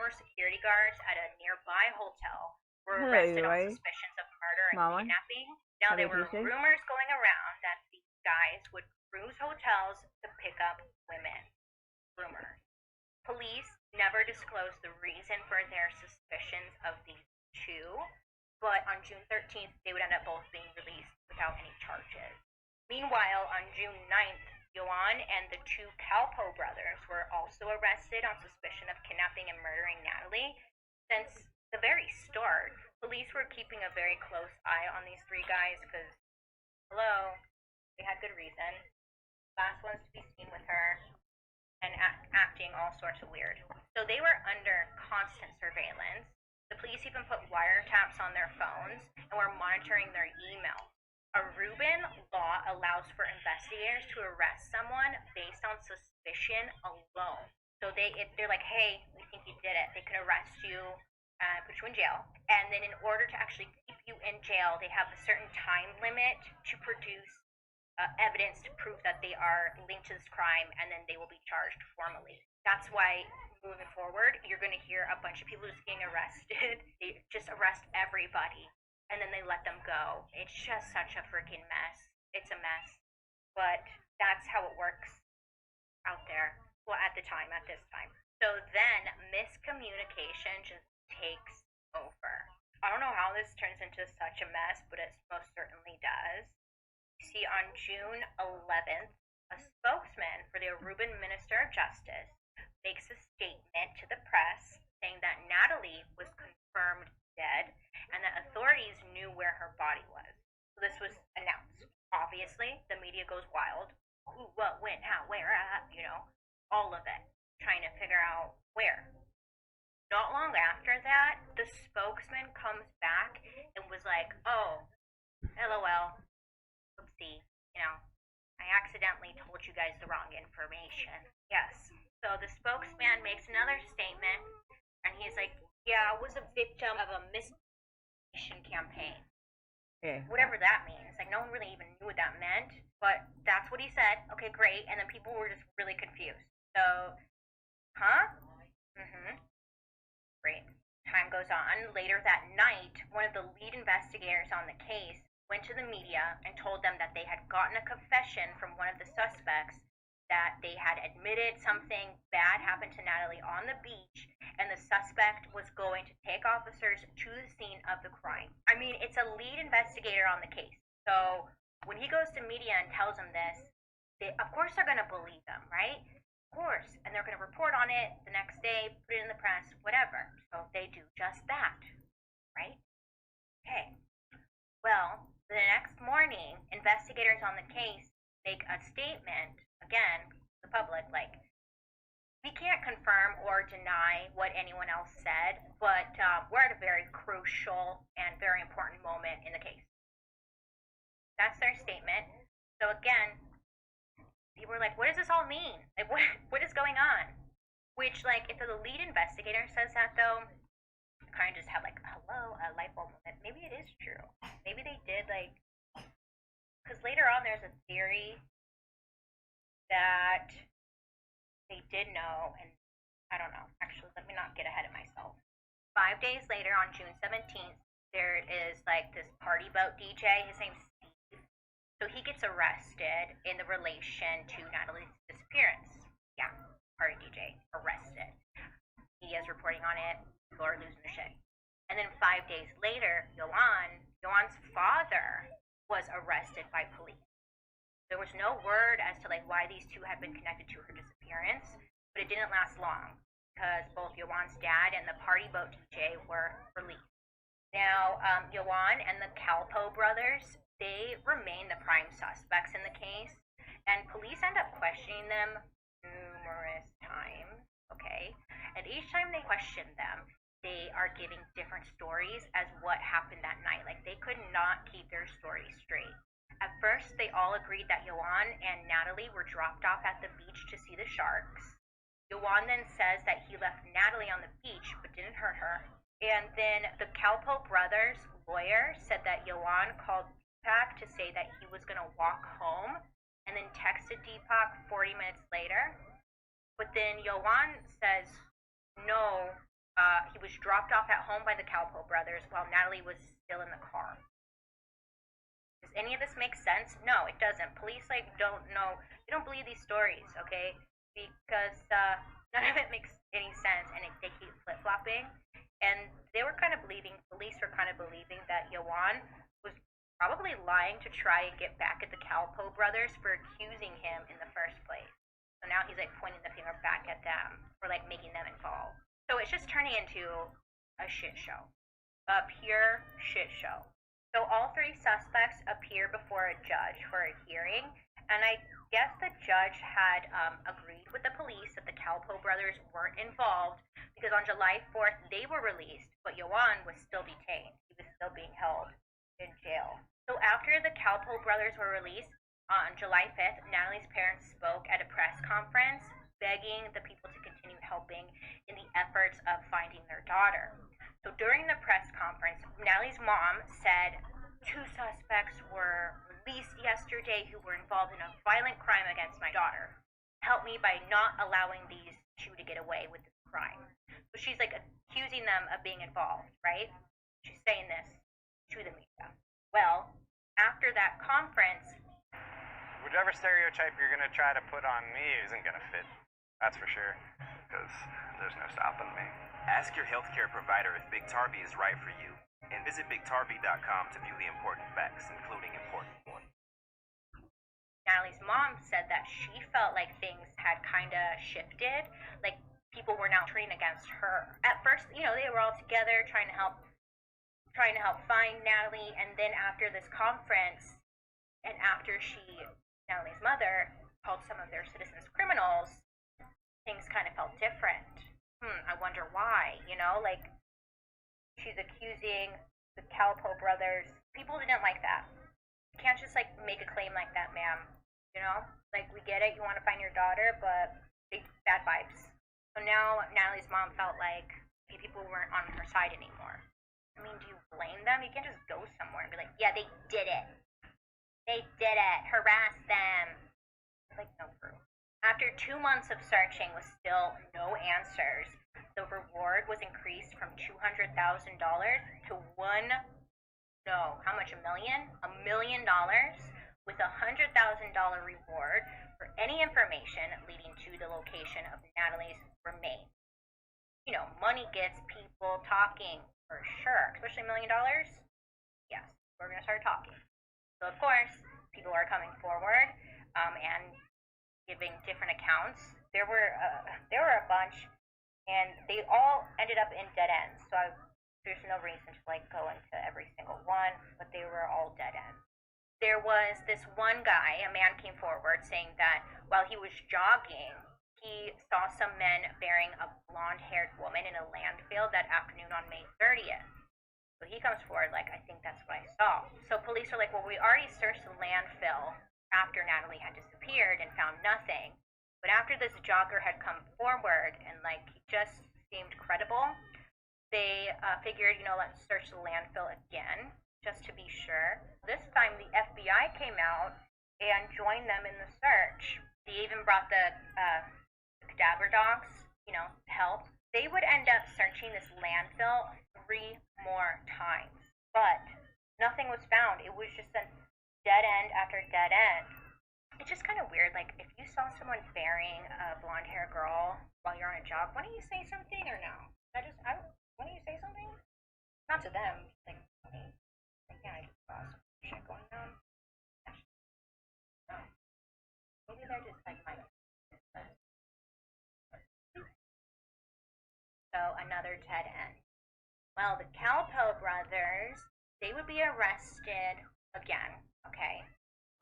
former security guards at a nearby hotel were Hello, arrested on Eli. suspicions of murder and Mama. kidnapping. Now, Happy there were Tuesday. rumors going around that these guys would cruise hotels to pick up women. Rumors. Police never disclosed the reason for their suspicions of these two, but on June 13th, they would end up both being released without any charges. Meanwhile, on June 9th, Yoan and the two Calpo brothers were also arrested on suspicion of kidnapping and murdering Natalie. Since the very start, police were keeping a very close eye on these three guys because, hello, they had good reason. Last ones to be seen with her and acting all sorts of weird. So they were under constant surveillance. The police even put wiretaps on their phones and were monitoring their emails. A Rubin law allows for investigators to arrest someone based on suspicion alone. So they're like, hey, we think you did it. They can arrest you, put you in jail, and then in order to actually keep you in jail, they have a certain time limit to produce evidence to prove that they are linked to this crime, and then they will be charged formally. That's why moving forward, you're going to hear a bunch of people just getting arrested. They just arrest everybody and then they let them go. It's just such a freaking mess. It's a mess. But that's how it works out there. Well, at this time. So then miscommunication just takes over. I don't know how this turns into such a mess, but it most certainly does. You see, on June 11th, a spokesman for the Aruban Minister of Justice makes a statement to the press saying that Natalie was confirmed dead and that authorities knew where her body was. So this was announced. Obviously, the media goes wild. Who, what, when, how, where, all of it, trying to figure out where. Not long after that, the spokesman comes back and was like, oh, LOL, oopsie, I accidentally told you guys the wrong information. Yes. So the spokesman makes another statement, and he's like, yeah, I was a victim of a misinformation campaign. Okay. Whatever that means. Like, no one really even knew what that meant, but that's what he said. Okay, great. And then people were just really confused. So, huh? Mm-hmm. Great. Time goes on. Later that night, one of the lead investigators on the case went to the media and told them that they had gotten a confession from one of the suspects that they had admitted something bad happened to Natalie on the beach, and the suspect was going to take officers to the scene of the crime. I mean, it's a lead investigator on the case. So when he goes to media and tells them this, of course they're going to believe them, right? Of course. And they're going to report on it the next day, put it in the press, whatever. So they do just that, right? Okay. Well, the next morning, investigators on the case make a statement, again, to the public, like, we can't confirm or deny what anyone else said, but we're at a very crucial and very important moment in the case. That's their statement. So again, people are like, what does this all mean? Like, what is going on? Which, like, if the lead investigator says that, though, kind of just have, like, hello, a light bulb moment. Maybe it is true. Maybe they did, like, because later on there's a theory that they did know, and I don't know. Actually, let me not get ahead of myself. 5 days later, on June 17th, there is, like, this party boat DJ. His name's Steve. So he gets arrested in the relation to Natalie's disappearance. Yeah, party DJ, arrested. He is reporting on it. People are losing their shit. And then 5 days later, Yoan's father was arrested by police. There was no word as to, like, why these two had been connected to her disappearance, but it didn't last long because both Yoan's dad and the party boat DJ were released. Now, Yoan and the Calpo brothers, they remain the prime suspects in the case, and police end up questioning them numerous times, okay? And each time they question them, they are giving different stories as what happened that night. Like, they could not keep their story straight. At first, they all agreed that Yoan and Natalie were dropped off at the beach to see the sharks. Yoan then says that he left Natalie on the beach but didn't hurt her. And then the Calpo brothers' lawyer said that Yoan called Deepak to say that he was going to walk home and then texted Deepak 40 minutes later. But then Yoan says, no, He was dropped off at home by the Calpo brothers while Natalie was still in the car. Does any of this make sense? No, it doesn't. Police don't know. They don't believe these stories, okay? Because none of it makes any sense, and they keep flip flopping. And they were kind of believing. Police were kind of believing that Yawan was probably lying to try and get back at the Calpo brothers for accusing him in the first place. So now he's like pointing the finger back at them for like making them involved. So it's just turning into a shit show, a pure shit show. So all three suspects appear before a judge for a hearing, and I guess the judge had agreed with the police that the Calpo brothers weren't involved because on July 4th they were released, but Yawan was still detained. He was still being held in jail. So after the Calpo brothers were released on July 5th, Natalie's parents spoke at a press conference begging the people to continue helping in the efforts of finding their daughter. So during the press conference, Natalie's mom said two suspects were released yesterday who were involved in a violent crime against my daughter. Help me by not allowing these two to get away with this crime. So she's like accusing them of being involved, right? She's saying this to the media. Well, after that conference, whichever stereotype you're going to try to put on me isn't going to fit. That's for sure. Because there's no stopping me. Ask your healthcare provider if Big Tarby is right for you. And visit BigTarby.com to view the important facts, including important ones. Natalie's mom said that she felt like things had kind of shifted. Like people were now turning against her. At first, they were all together trying to help find Natalie, and then after this conference, and after Natalie's mother called some of their citizens criminals, things kind of felt different. I wonder why, like she's accusing the Calpo brothers. People didn't like that. You can't just like make a claim like that, ma'am. Like we get it, you want to find your daughter, but bad vibes. So now Natalie's mom felt like people weren't on her side anymore. I mean, do you blame them? You can't just go somewhere and be like, yeah, they did it. They did it. Harass them. Like, no proof. After 2 months of searching with still no answers, the reward was increased from $200,000 to how much, $1 million? $1 million with a $100,000 reward for any information leading to the location of Natalie's remains. Money gets people talking for sure, especially $1 million. Yes, we're going to start talking. So, of course, people are coming forward and giving different accounts. There were a bunch, and they all ended up in dead ends. So there's no reason to go into every single one, but they were all dead ends. There was this one guy, a man came forward saying that while he was jogging, he saw some men burying a blonde-haired woman in a landfill that afternoon on May 30th. So he comes forward I think that's what I saw. So police are like, well, we already searched the landfill after Natalie had disappeared and found nothing. But after this jogger had come forward and he just seemed credible, they figured, let's search the landfill again just to be sure. This time the FBI came out and joined them in the search. They even brought the cadaver dogs, to help. They would end up searching this landfill 3 more times, but nothing was found. It was just a dead end after dead end. It's just kind of weird. If you saw someone burying a blonde-haired girl while you're on a jog, why don't you say something or no? Why don't you say something? Not to them. Yeah, I just saw some shit going on. No. Maybe they're just my. So another dead end. Well, the Calpo brothers, they would be arrested again, okay?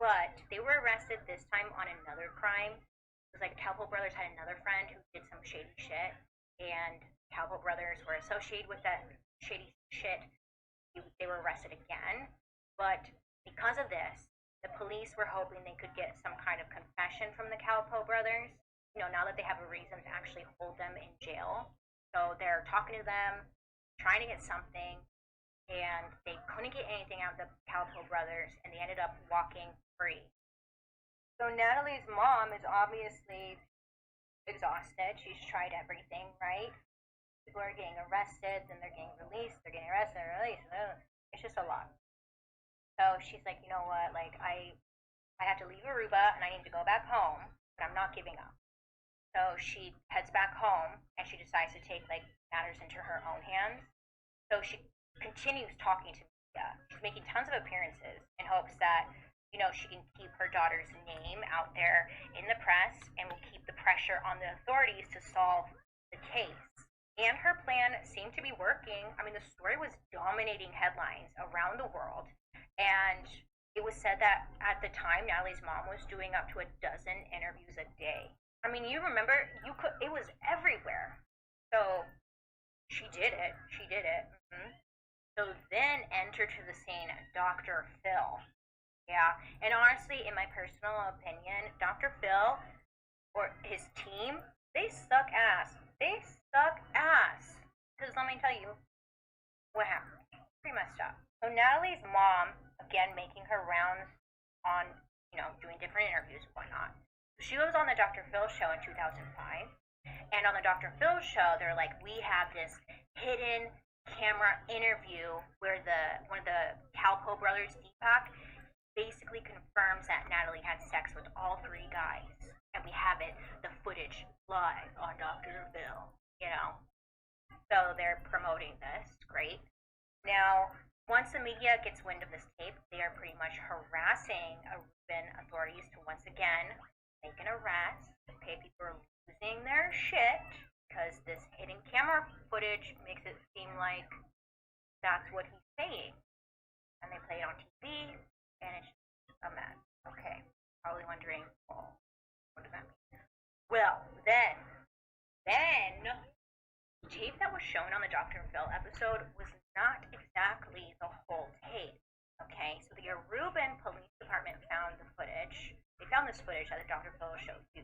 But they were arrested this time on another crime. It was Calpo brothers had another friend who did some shady shit, and Calpo brothers were associated with that shady shit. They were arrested again. But because of this, the police were hoping they could get some kind of confession from the Calpo brothers, now that they have a reason to actually hold them in jail. So they're talking to them, trying to get something, and they couldn't get anything out of the Calpo brothers, and they ended up walking free. So Natalie's mom is obviously exhausted. She's tried everything, right? People are getting arrested, then they're getting released, they're getting arrested, released. It's just a lot. So she's like, you know what? Like I have to leave Aruba and I need to go back home, but I'm not giving up. So she heads back home and she decides to take like matters into her own hands. So she continues talking to media. She's making tons of appearances in hopes that she can keep her daughter's name out there in the press and will keep the pressure on the authorities to solve the case. And her plan seemed to be working. I mean, the story was dominating headlines around the world, and it was said that at the time, Natalie's mom was doing up to a dozen interviews a day. I mean, you remember, it was everywhere. So she did it. She did it. So then enter to the scene Dr. Phil. Yeah, and honestly, in my personal opinion, Dr. Phil or his team, they suck ass. They suck ass. Because let me tell you what happened. Pretty messed up. So Natalie's mom, again, making her rounds on, doing different interviews and whatnot. She goes on the Dr. Phil show in 2005. And on the Dr. Phil show, they're like, we have this hidden camera interview where one of the Calpo brothers, Deepak, basically confirms that Natalie had sex with all three guys. And we have it, the footage, live on Dr. Phil. So they're promoting this. Great. Now, once the media gets wind of this tape, they are pretty much harassing Aruban authorities to once again make an arrest. People are losing their shit because this hidden camera footage makes it seem like that's what he's saying. And they play it on TV, and it's just a mess. Okay, probably wondering, well, what does that mean? Well, then, the tape that was shown on the Dr. Phil episode was not exactly the whole tape. Okay, so the Aruban Police Department found the footage. They found this footage that the Dr. Phil show too,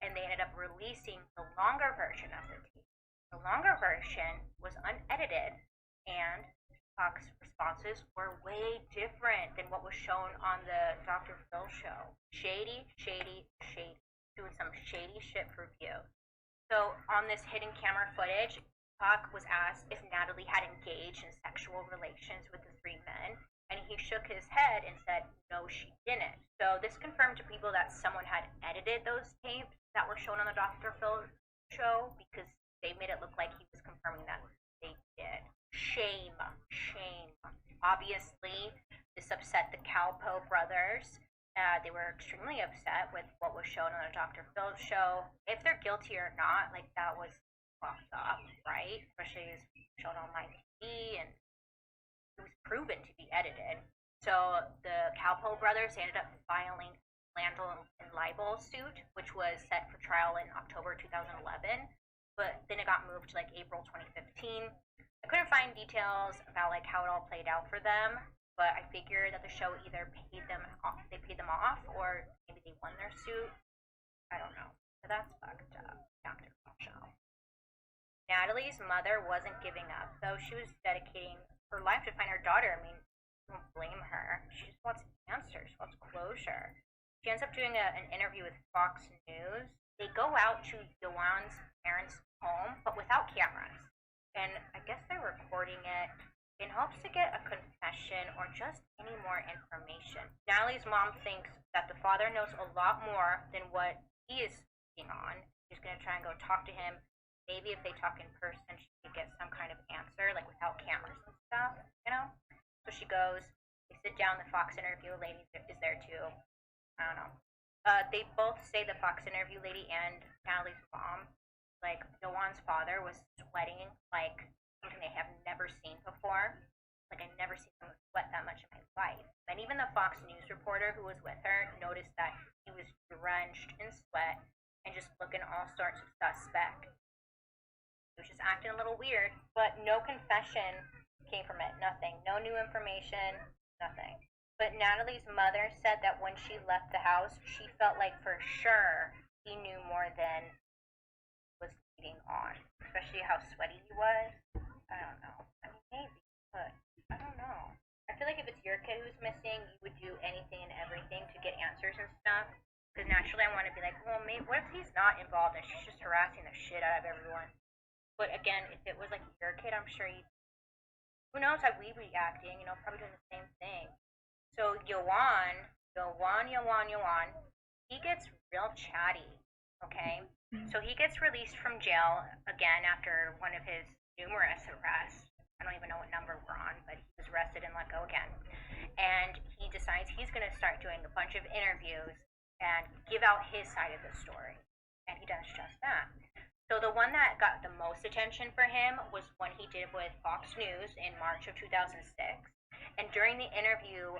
and they ended up releasing the longer version of the tape. The longer version was unedited, and Fox responses were way different than what was shown on the Dr. Phil show. Shady, shady, shady. Doing some shady shit for view. So on this hidden camera footage, Tupac was asked if Natalie had engaged in sexual relations with the three men, and he shook his head and said, no, she didn't. So this confirmed to people that someone had edited those tapes that were shown on the Dr. Phil show because they made it look like he was confirming that they did. Shame. Shame. Obviously, this upset the Calpo brothers. They were extremely upset with what was shown on the Dr. Phil show. If they're guilty or not, like that was fucked up, right? Especially as shown on my TV, and it was proven to be edited. So the Calpo brothers ended up filing slander and libel suit, which was set for trial in October 2011, but then it got moved to like April 2015. I couldn't find details about like how it all played out for them, but I figured that the show either paid them off, or maybe they won their suit. I don't know. So that's fucked up. Dr. Phil show. Natalie's mother wasn't giving up, though. She was dedicating her life to find her daughter. I mean, I don't blame her. She just wants answers, wants closure. She ends up doing an interview with Fox News. They go out to Yoan's parents' home, but without cameras. And I guess they're recording it in hopes to get a confession or just any more information. Natalie's mom thinks that the father knows a lot more than what he is speaking on. She's going to try and go talk to him. Maybe if they talk in person, she could get some kind of answer, like without cameras and stuff. So she goes, they sit down, the Fox interview lady is there too. I don't know. They both say the Fox interview lady and Natalie's mom, like, Yoan's father was sweating like something they have never seen before. Like, I've never seen someone sweat that much in my life. And even the Fox News reporter who was with her noticed that he was drenched in sweat and just looking all sorts of suspect. He was just acting a little weird, but no confession came from it. Nothing. No new information. Nothing. But Natalie's mother said that when she left the house, she felt like for sure he knew more than was leading on, especially how sweaty he was. I don't know. I mean, maybe, but I don't know. I feel like if it's your kid who's missing, you would do anything and everything to get answers and stuff. Because naturally, I want to be like, well, maybe what if he's not involved and she's just harassing the shit out of everyone? But again, if it was like your kid, I'm sure you. Who knows how we reacting? Probably doing the same thing. So Yoan, he gets real chatty. Okay, so he gets released from jail again after one of his numerous arrests. I don't even know what number we're on, but he was arrested and let go again. And he decides he's going to start doing a bunch of interviews and give out his side of the story. And he does just that. So the one that got the most attention for him was one he did with Fox News in March of 2006. And during the interview,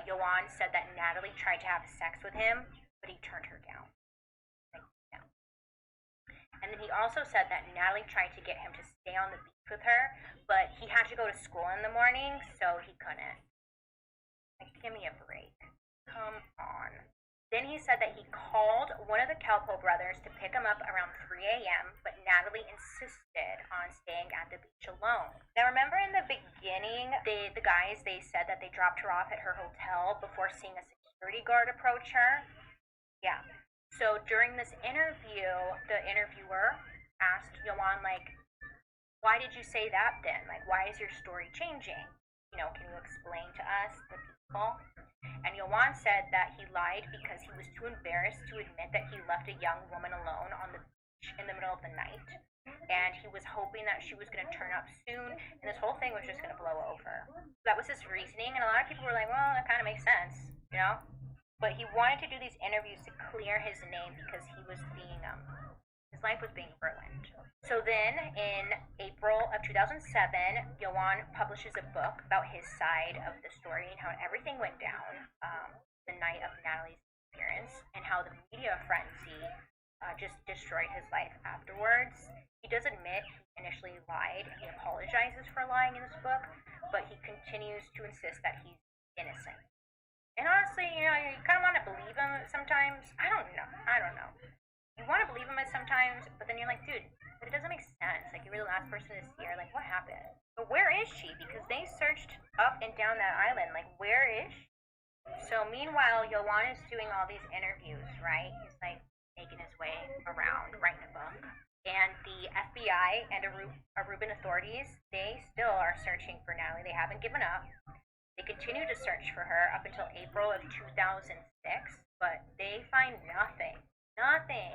Yoan said that Natalie tried to have sex with him, but he turned her down. And then he also said that Natalie tried to get him to stay on the beach with her, but he had to go to school in the morning, so he couldn't. Like, give me a break. Come on. Then he said that he called one of the Kelpo brothers to pick him up around 3 a.m., but Natalie insisted on staying at the beach alone. Now, remember in the beginning, the guys, they said that they dropped her off at her hotel before seeing a security guard approach her? Yeah. So during this interview, the interviewer asked Yoan, like, why did you say that then? Like, why is your story changing? Can you explain to us, the people? And Yoan said that he lied because he was too embarrassed to admit that he left a young woman alone on the beach in the middle of the night. And he was hoping that she was going to turn up soon, and this whole thing was just going to blow over. That was his reasoning, and a lot of people were like, well, that kind of makes sense. But he wanted to do these interviews to clear his name because he was being, his life was being ruined. So then, in April of 2007, Yoan publishes a book about his side of the story and how everything went down the night of Natalie's disappearance, and how the media frenzy just destroyed his life afterwards. He does admit he initially lied, and he apologizes for lying in this book, but he continues to insist that he's innocent. And honestly, you kind of want to believe him sometimes. I don't know. You want to believe him sometimes, but then you're like, dude, but it doesn't make sense. Like, you were the last person to see her. Like, what happened? But where is she? Because they searched up and down that island. Like, where is she? So meanwhile, Yoan is doing all these interviews, right? He's like making his way around, writing a book. And the FBI and Aruban authorities, they still are searching for Natalie. They haven't given up. They continue to search for her up until April of 2006, but they find nothing. Nothing.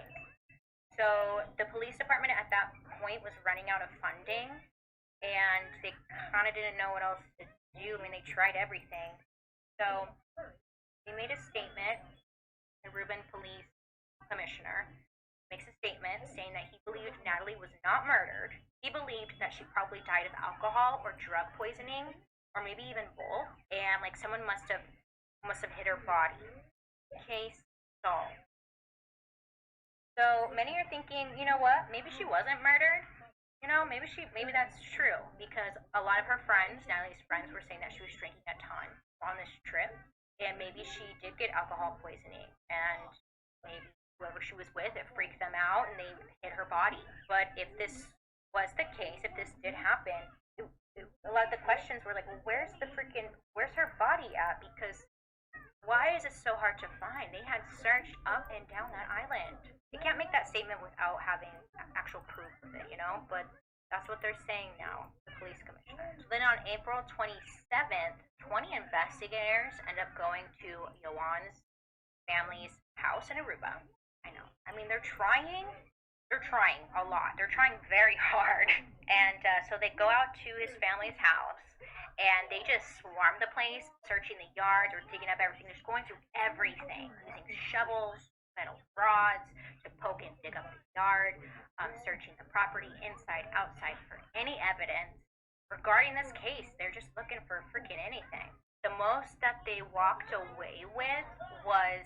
So the police department at that point was running out of funding, and they kind of didn't know what else to do. I mean, they tried everything. So they made a statement. The Reuben Police Commissioner makes a statement saying that he believed Natalie was not murdered. He believed that she probably died of alcohol or drug poisoning, or maybe even both, and like someone must have hit her body. Case solved. So many are thinking, you know what? Maybe she wasn't murdered. Maybe that's true because a lot of her friends, Natalie's friends, were saying that she was drinking a ton on this trip, and maybe she did get alcohol poisoning, and maybe whoever she was with, it freaked them out, and they hit her body. But if this was the case, if this did happen, a lot of the questions were like, well, where's her body at? Because why is it so hard to find? They had searched up and down that island. They can't make that statement without having actual proof of it. But that's what they're saying now, the police commissioner. So then on April 27th, 20 investigators end up going to Yoan's family's house in Aruba. I know. I mean, they're trying a lot. They're trying very hard. And so they go out to his family's house, and they just swarm the place, searching the yards or digging up everything. Just going through everything, using shovels, metal rods to poke and dig up the yard, searching the property inside, outside for any evidence regarding this case. They're just looking for freaking anything. The most that they walked away with was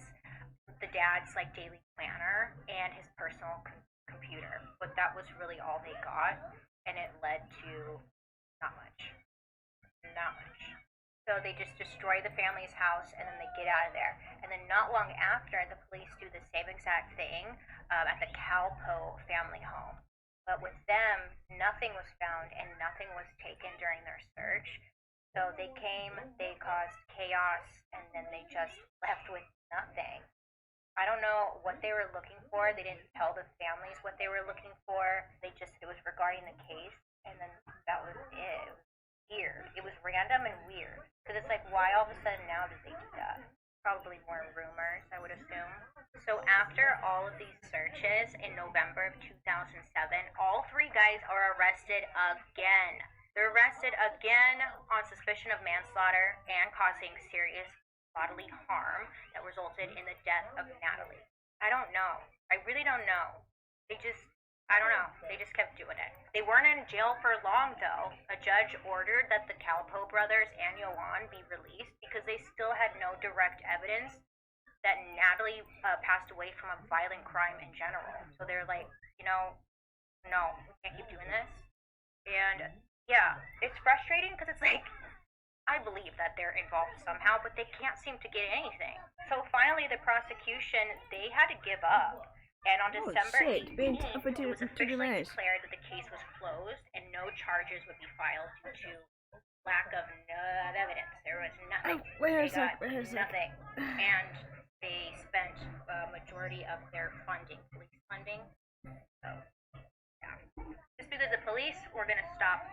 the dad's like daily planner and his personal computer, but that was really all they got, and it led to not much. Not much. So they just destroy the family's house, and then they get out of there. And then not long after, the police do the same exact thing at the Calpo family home. But with them, nothing was found and nothing was taken during their search. So they came, they caused chaos, and then they just left with nothing. I don't know what they were looking for. They didn't tell the families what they were looking for. It was regarding the case, and then that was it. It was weird. It was random and weird. Because it's like, why all of a sudden now did they do that? Probably more rumors, I would assume. So after all of these searches in November of 2007, all three guys are arrested again. They're arrested again on suspicion of manslaughter and causing serious bodily harm that resulted in the death of Natalie. I don't know. I really don't know. They just, I don't know. They just kept doing it. They weren't in jail for long, though. A judge ordered that the Calpo brothers and Yohan be released because they still had no direct evidence that Natalie passed away from a violent crime in general. So they're like, no, we can't keep doing this. And yeah, it's frustrating because it's like, I believe that they're involved somehow, but they can't seem to get anything. So finally, the prosecution, they had to give up. And on December 18th, it was officially declared that the case was closed and no charges would be filed due to lack of evidence. There was nothing. Wait a sec. Nothing. And they spent a majority of their funding, police funding. So, yeah. Just because the police were going to stop,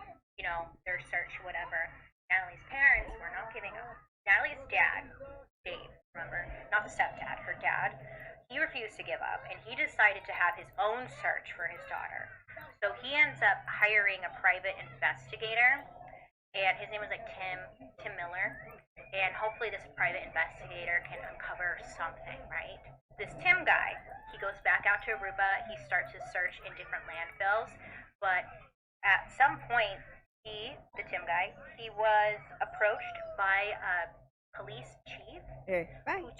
their search, whatever. Natalie's parents were not giving up. Natalie's dad, Dave, remember, not the stepdad, her dad, he refused to give up, and he decided to have his own search for his daughter. So he ends up hiring a private investigator, and his name was like Tim Miller, and hopefully this private investigator can uncover something, right? This Tim guy, he goes back out to Aruba, he starts his search in different landfills, but at some point, the Tim guy, he was approached by a police chief Bye. who